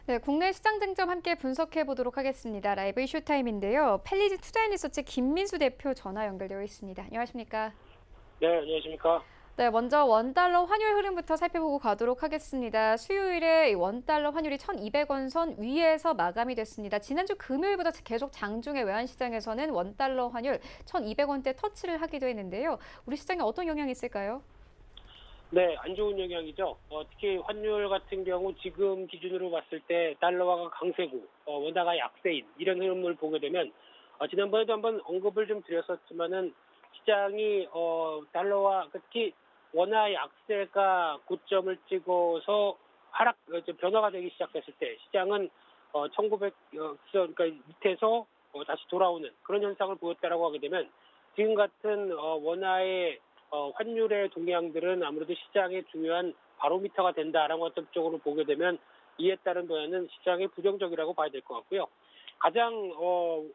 네, 국내 시장 쟁점 함께 분석해 보도록 하겠습니다. 라이브 이슈 타임인데요. 펠리지 투자인리서치 김민수 대표 전화 연결되어 있습니다. 안녕하십니까? 네, 안녕하십니까. 네, 먼저 원달러 환율 흐름부터 살펴보고 가도록 하겠습니다. 수요일에 원달러 환율이 1,200원 선 위에서 마감이 됐습니다. 지난주 금요일보다 계속 장중에 외환시장에서는 원달러 환율 1,200원대 터치를 하기도 했는데요. 우리 시장에 어떤 영향이 있을까요? 네, 안 좋은 영향이죠. 특히 환율 같은 경우 지금 기준으로 봤을 때 달러화가 강세고 원화가 약세인 이런 흐름을 보게 되면 지난번에도 한번 언급을 좀 드렸었지만은 시장이 달러화 특히 원화 약세가 고점을 찍어서 변화가 되기 시작했을 때 시장은 1900 그러니까 밑에서 다시 돌아오는 그런 현상을 보였다라고 하게 되면 지금 같은 원화의 환율의 동향들은 아무래도 시장의 중요한 바로미터가 된다라는 것 쪽으로 보게 되면 이에 따른 변화는 시장에 부정적이라고 봐야 될 것 같고요. 가장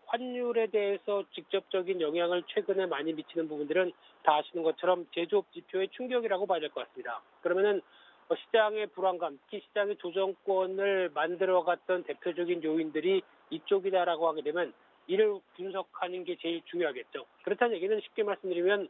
환율에 대해서 직접적인 영향을 최근에 많이 미치는 부분들은 다 아시는 것처럼 제조업 지표의 충격이라고 봐야 될 것 같습니다. 그러면은 시장의 불안감, 특히 시장의 조정권을 만들어갔던 대표적인 요인들이 이쪽이다라고 하게 되면 이를 분석하는 게 제일 중요하겠죠. 그렇다는 얘기는 쉽게 말씀드리면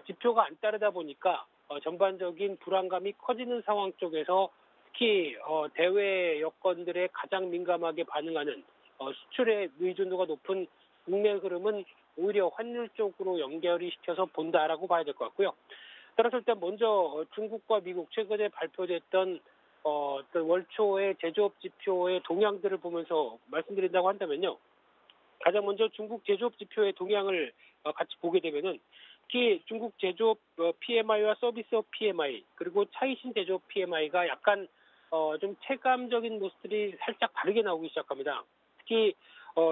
지표가 안 따르다 보니까 전반적인 불안감이 커지는 상황 쪽에서 특히 대외 여건들에 가장 민감하게 반응하는 수출의 의존도가 높은 국내 흐름은 오히려 환율 쪽으로 연결이 시켜서 본다라고 봐야 될 것 같고요. 따라서 일단 먼저 중국과 미국 최근에 발표됐던 어떤 월초의 제조업 지표의 동향들을 보면서 말씀드린다고 한다면요. 가장 먼저 중국 제조업 지표의 동향을 같이 보게 되면은 특히 중국 제조업 PMI와 서비스업 PMI 그리고 차이신 제조업 PMI가 약간 좀 체감적인 모습들이 살짝 다르게 나오기 시작합니다. 특히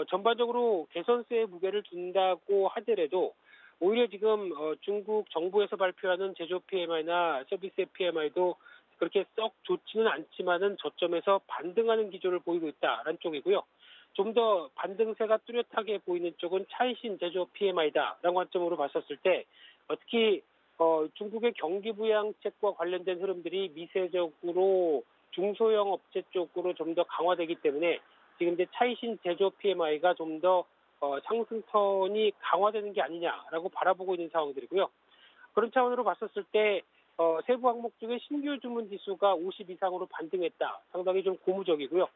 전반적으로 개선세의 무게를 둔다고 하더라도 오히려 지금 중국 정부에서 발표하는 제조업 PMI나 서비스업 PMI도 그렇게 썩 좋지는 않지만은 저점에서 반등하는 기조를 보이고 있다라는 쪽이고요. 좀 더 반등세가 뚜렷하게 보이는 쪽은 차이신 제조업 PMI다라는 관점으로 봤었을 때 특히 중국의 경기 부양책과 관련된 흐름들이 미세적으로 중소형 업체 쪽으로 좀 더 강화되기 때문에 지금 이제 차이신 제조업 PMI가 좀 더 상승 턴이 강화되는 게 아니냐라고 바라보고 있는 상황들이고요. 그런 차원으로 봤었을 때 세부 항목 중에 신규 주문 지수가 50 이상으로 반등했다. 상당히 좀 고무적이고요.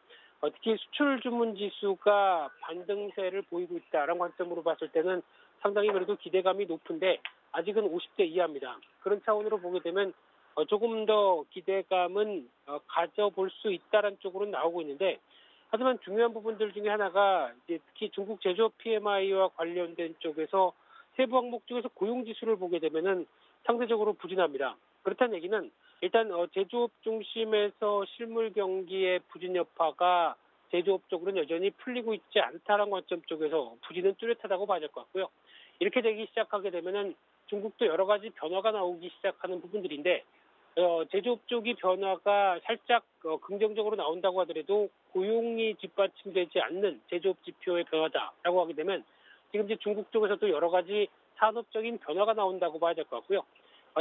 특히 수출 주문 지수가 반등세를 보이고 있다라는 관점으로 봤을 때는 상당히 그래도 기대감이 높은데 아직은 50대 이하입니다. 그런 차원으로 보게 되면 조금 더 기대감은 가져볼 수 있다는 쪽으로 나오고 있는데 하지만 중요한 부분들 중에 하나가 이제 특히 중국 제조업 PMI와 관련된 쪽에서 세부 항목 중에서 고용 지수를 보게 되면은 상대적으로 부진합니다. 그렇다는 얘기는 일단 제조업 중심에서 실물 경기의 부진 여파가 제조업 쪽으로는 여전히 풀리고 있지 않다는 관점 쪽에서 부진은 뚜렷하다고 봐야 될 것 같고요. 이렇게 되기 시작하게 되면은 중국도 여러 가지 변화가 나오기 시작하는 부분들인데 제조업 쪽이 변화가 살짝 긍정적으로 나온다고 하더라도 고용이 뒷받침되지 않는 제조업 지표의 변화다라고 하게 되면 지금 이제 중국 쪽에서도 여러 가지 산업적인 변화가 나온다고 봐야 될 것 같고요.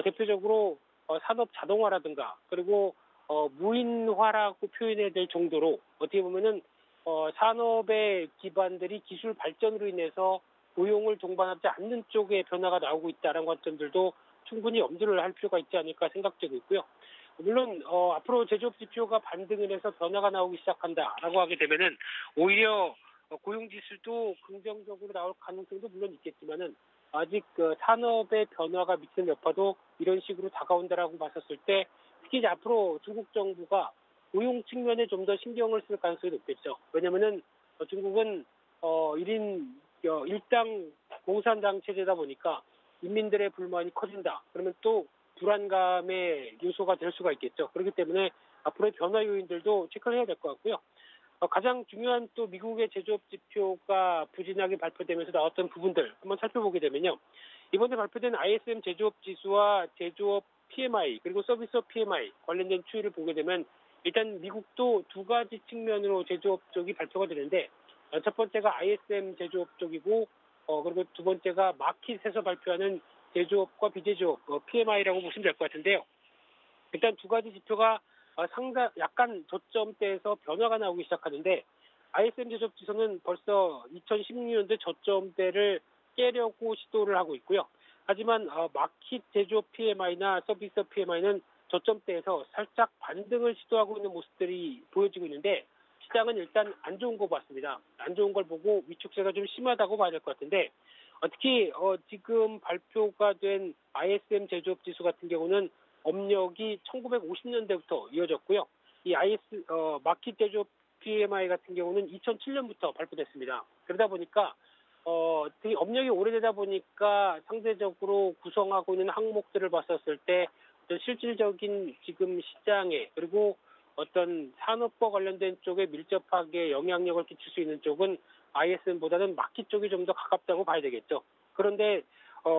대표적으로 산업 자동화라든가 그리고 무인화라고 표현해야 될 정도로 어떻게 보면은 산업의 기반들이 기술 발전으로 인해서 고용을 동반하지 않는 쪽의 변화가 나오고 있다는 관점들도 충분히 염두를 할 필요가 있지 않을까 생각되고 있고요. 물론 앞으로 제조업 지표가 반등을 해서 변화가 나오기 시작한다라고 하게 되면은 오히려 고용 지수도 긍정적으로 나올 가능성도 물론 있겠지만은 아직 그 산업의 변화가 미치는 여파도 이런 식으로 다가온다라고 봤었을 때 특히 이제 앞으로 중국 정부가 고용 측면에 좀 더 신경을 쓸 가능성이 높겠죠. 왜냐면은 중국은 1인 일당 공산당 체제다 보니까 인민들의 불만이 커진다. 그러면 또 불안감의 요소가 될 수가 있겠죠. 그렇기 때문에 앞으로의 변화 요인들도 체크를 해야 될 것 같고요. 가장 중요한 또 미국의 제조업 지표가 부진하게 발표되면서 나왔던 부분들 한번 살펴보게 되면요. 이번에 발표된 ISM 제조업 지수와 제조업 PMI 그리고 서비스업 PMI 관련된 추이를 보게 되면 일단 미국도 두 가지 측면으로 제조업 쪽이 발표가 되는데 첫 번째가 ISM 제조업 쪽이고 그리고 두 번째가 마킷에서 발표하는 제조업과 비제조업 PMI라고 보시면 될 것 같은데요. 일단 두 가지 지표가 약간 저점대에서 변화가 나오기 시작하는데 ISM 제조업 지수는 벌써 2016년도 저점대를 깨려고 시도를 하고 있고요. 하지만 마켓 제조업 PMI나 서비스 PMI는 저점대에서 살짝 반등을 시도하고 있는 모습들이 보여지고 있는데 시장은 일단 안 좋은 거 봤습니다. 안 좋은 걸 보고 위축세가 좀 심하다고 봐야 될 것 같은데 특히 지금 발표가 된 ISM 제조업 지수 같은 경우는 업력이 1950년대부터 이어졌고요. 이 마켓 제조업 PMI 같은 경우는 2007년부터 발표됐습니다. 그러다 보니까 되게 업력이 오래되다 보니까 상대적으로 구성하고 있는 항목들을 봤었을 때 어떤 실질적인 지금 시장에 그리고 어떤 산업과 관련된 쪽에 밀접하게 영향력을 끼칠 수 있는 쪽은 ISM보다는 마켓 쪽이 좀 더 가깝다고 봐야 되겠죠. 그런데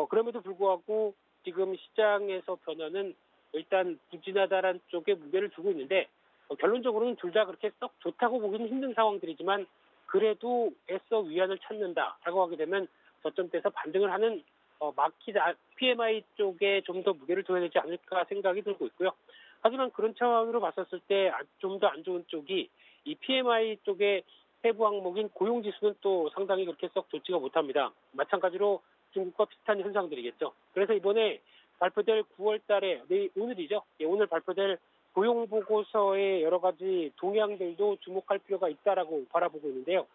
그럼에도 불구하고 지금 시장에서 변화는 일단 부진하다라는 쪽에 무게를 두고 있는데 결론적으로는 둘 다 그렇게 썩 좋다고 보기는 힘든 상황들이지만 그래도 애써 위안을 찾는다라고 하게 되면 저점대에서 반등을 하는 마켓 PMI 쪽에 좀 더 무게를 둬야 되지 않을까 생각이 들고 있고요. 하지만 그런 차원으로 봤었을 때 좀 더 안 좋은 쪽이 이 PMI 쪽의 세부 항목인 고용지수는 또 상당히 그렇게 썩 좋지가 못합니다. 마찬가지로 중국과 비슷한 현상들이겠죠. 그래서 이번에 발표될 9월 달에, 오늘이죠. 예, 오늘 발표될 고용보고서의 여러 가지 동향들도 주목할 필요가 있다라고 바라보고 있는데요.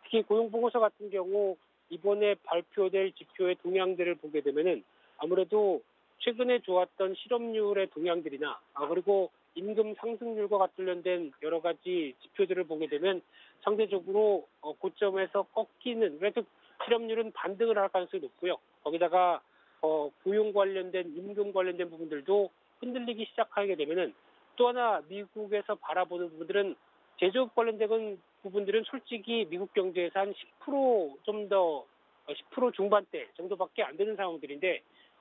특히 고용보고서 같은 경우 이번에 발표될 지표의 동향들을 보게 되면은 아무래도 최근에 좋았던 실업률의 동향들이나 그리고 임금 상승률과 관련된 여러 가지 지표들을 보게 되면 상대적으로 고점에서 꺾이는 그래서 실업률은 반등을 할 가능성이 높고요. 거기다가 고용 관련된 임금 관련된 부분들도 흔들리기 시작하게 되면은 또 하나 미국에서 바라보는 부분들은 제조업 관련된 부분들은 솔직히 미국 경제에서 한 10% 좀 더 10% 중반대 정도밖에 안 되는 상황들인데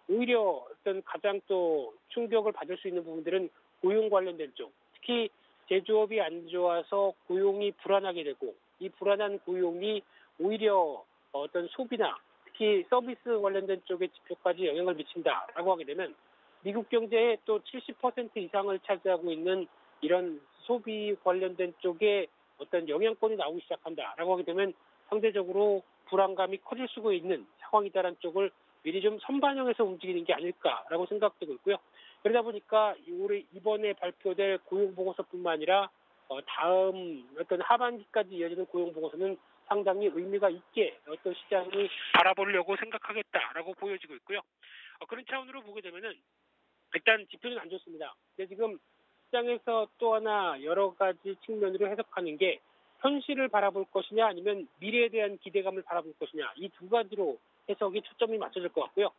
오히려 어떤 가장 또 충격을 받을 수 있는 부분들은 고용 관련된 쪽, 특히 제조업이 안 좋아서 고용이 불안하게 되고 이 불안한 고용이 오히려 어떤 소비나 특히 서비스 관련된 쪽의 지표까지 영향을 미친다라고 하게 되면 미국 경제의 또 70% 이상을 차지하고 있는 이런 소비 관련된 쪽에 어떤 영향권이 나오기 시작한다라고 하게 되면 상대적으로 불안감이 커질 수가 있는 상황이다라는 쪽을 미리 좀 선반영해서 움직이는 게 아닐까라고 생각되고 있고요. 그러다 보니까 이번에 발표될 고용보고서뿐만 아니라 다음 어떤 하반기까지 이어지는 고용보고서는 상당히 의미가 있게 어떤 시장이 바라보려고 생각하겠다라고 보여지고 있고요. 그런 차원으로 보게 되면은 일단 지표는 안 좋습니다. 근데 지금 시장에서 또 하나 여러 가지 측면으로 해석하는 게 현실을 바라볼 것이냐 아니면 미래에 대한 기대감을 바라볼 것이냐 이 두 가지로 해석이 초점이 맞춰질 것 같고요.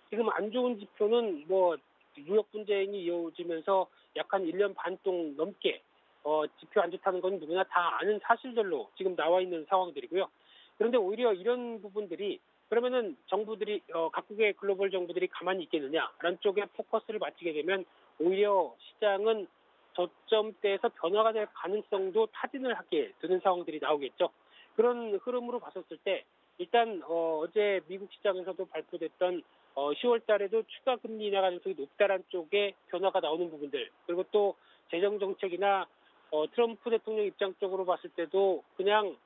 지금 안 좋은 지표는 무역 분쟁이 이어지면서 약 한 1년 반 동안 넘게 지표 안 좋다는 건 누구나 다 아는 사실들로 지금 나와 있는 상황들이고요. 그런데 오히려 이런 부분들이 그러면은 정부들이 각국의 글로벌 정부들이 가만히 있겠느냐라는 쪽에 포커스를 맞추게 되면 오히려 시장은 저점대에서 변화가 될 가능성도 타진을 하게 되는 상황들이 나오겠죠. 그런 흐름으로 봤었을 때 일단 어제 미국 시장에서도 발표됐던 10월 달에도 추가 금리 인하 가능성이 높다는 쪽에 변화가 나오는 부분들 그리고 또 재정 정책이나 트럼프 대통령 입장 쪽으로 봤을 때도 그냥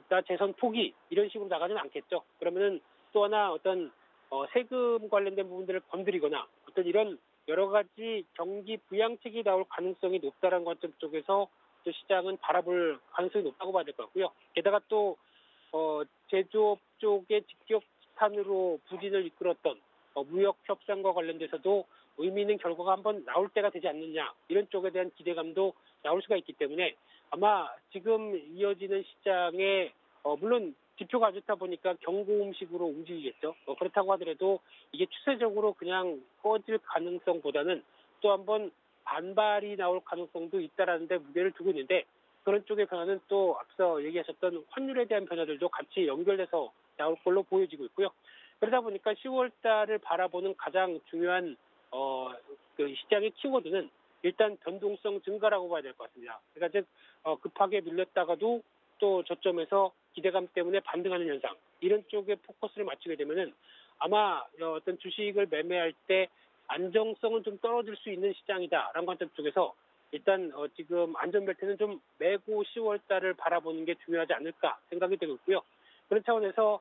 나 재선 포기 이런 식으로 나가지는 않겠죠. 그러면은 또 하나 어떤 세금 관련된 부분들을 건드리거나 어떤 이런 여러 가지 경기 부양책이 나올 가능성이 높다는 관점 쪽에서 또 시장은 바라볼 가능성이 높다고 봐야 될 것 같고요. 게다가 또 제조업 쪽의 직격탄으로 부진을 이끌었던 무역 협상과 관련돼서도 의미 있는 결과가 한번 나올 때가 되지 않느냐 이런 쪽에 대한 기대감도 나올 수가 있기 때문에 아마 지금 이어지는 시장에 물론 지표가 안 좋다 보니까 경고음식으로 움직이겠죠. 그렇다고 하더라도 이게 추세적으로 그냥 꺼질 가능성보다는 또 한번 반발이 나올 가능성도 있다라는 데 무게를 두고 있는데 그런 쪽의 변화는 또 앞서 얘기하셨던 환율에 대한 변화들도 같이 연결돼서 나올 걸로 보여지고 있고요. 그러다 보니까 10월 달을 바라보는 가장 중요한 그 시장의 키워드는 일단 변동성 증가라고 봐야 될 것 같습니다. 그러니까 즉 급하게 밀렸다가도 또 저점에서 기대감 때문에 반등하는 현상 이런 쪽에 포커스를 맞추게 되면은 아마 어떤 주식을 매매할 때 안정성은 좀 떨어질 수 있는 시장이다라는 관점 쪽에서 일단 지금 안전벨트는 좀 매고 10월 달을 바라보는 게 중요하지 않을까 생각이 되고 있고요. 그런 차원에서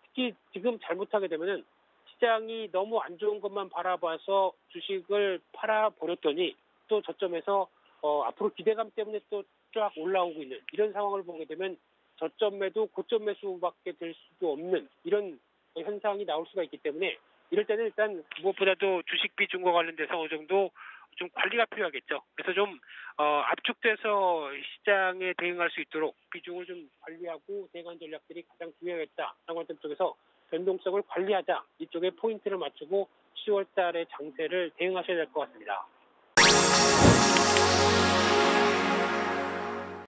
특히 지금 잘못하게 되면은 시장이 너무 안 좋은 것만 바라봐서 주식을 팔아버렸더니 또 저점에서 앞으로 기대감 때문에 또 쫙 올라오고 있는 이런 상황을 보게 되면 저점 매도, 고점 매수밖에 될 수도 없는 이런 현상이 나올 수가 있기 때문에 이럴 때는 일단 무엇보다도 주식 비중과 관련돼서 어느 정도 좀 관리가 필요하겠죠. 그래서 좀 압축돼서 시장에 대응할 수 있도록 비중을 좀 관리하고 대응하는 전략들이 가장 중요하겠다라고 하는 쪽에서 변동성을 관리하자 이쪽에 포인트를 맞추고 10월 달의 장세를 대응하셔야 될 것 같습니다.